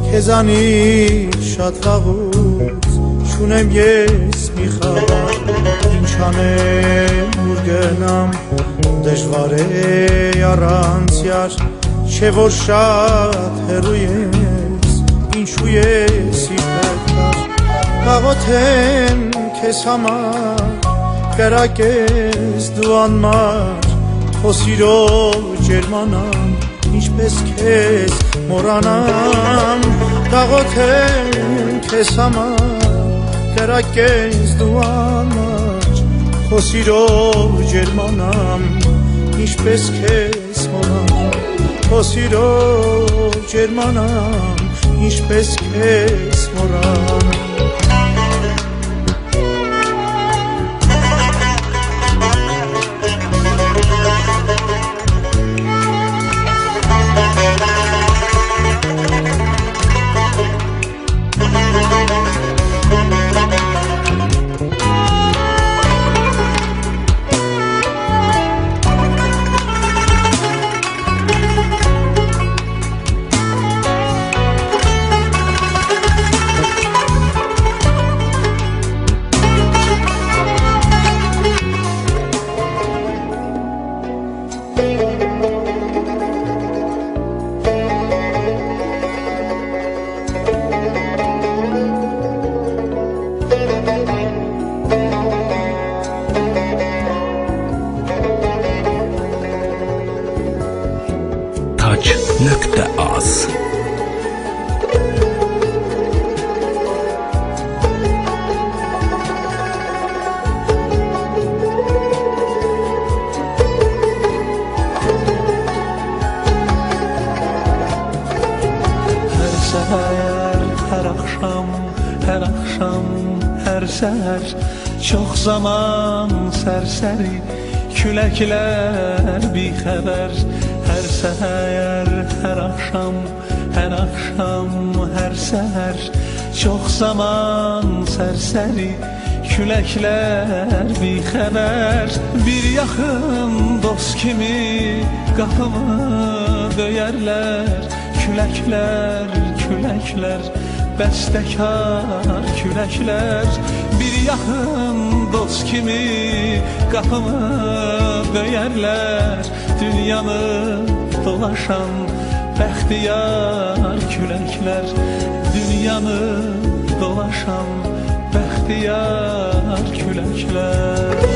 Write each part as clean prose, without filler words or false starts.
քեզանից շատ վաղուց չունեմ ես մի խաղար, ինչ անեմ ուր գնամ, դժվար է առանց յար, չէ որ շատ հեռու ես, ինչու ես իբեկար, կաղոթեմ քեզ համար, կրակես դու անմար, քո սիրով ջերմանամ, ինչպես քեզ մոռանամ, կաղոթեմ քեզ համար, կրակես դու անմար, քո սիրով ջերմանամ, ինչպես քեզ մոռանամ, քո սիրով ջերմանամ, ինչպես քեզ մոռանամ. Taç.az Her akşam, her seher çok zaman serseri külekler bir haber. Her seher, her akşam, her seher çok zaman serseri külekler bir haber. Bir yakın dost kimi kapımı döyerler, külekler, külekler, bəstəkar küləklər. Bir yaxın dost kimi qapımı döyərlər, dünyanı dolaşan bəxtiyar küləklər, dünyanı dolaşan bəxtiyar küləklər.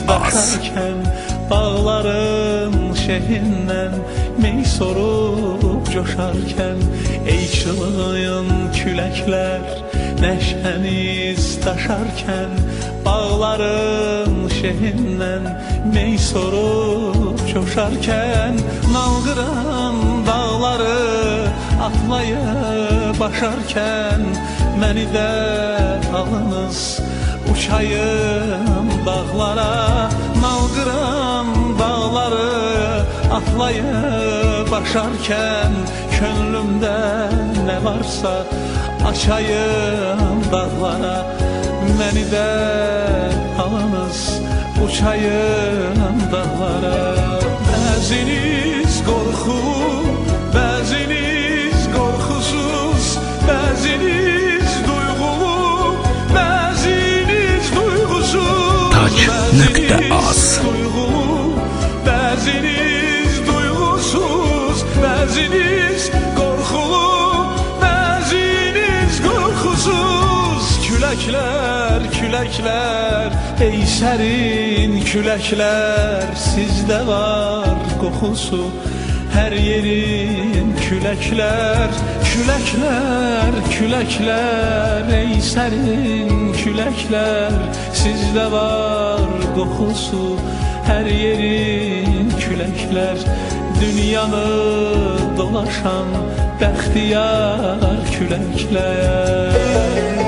Taç.az Bağların şehinden mey sorup coşarken, ey çılgın küləklər neşəniz daşarken, bağların şehinden mey sorup coşarken, nalgıran dağları atlayıp başarken, məni də alınız uçayım dağlara, nalgıran dağları atlayıp başarken, könlümde ne varsa açayım dağlara, məni də alınız uçayım dağlara. Bəziniz qorxu, bəziniz qorxusuz, bəziniz duyğulu, bəziniz duygusuz. Taç.az Bəziniz duygusuz, bəziniz qorxulu, bəziniz qorxusuz. Küləklər, küləklər, ey sərin küləklər, sizdə var qoxusu. her yerin küləklər, küləklər, küləklər, ey sərin küləklər. Sizdə var qoxusu, her yerin küləklər. Dünyanı dolaşan bəxtiyar küləklər.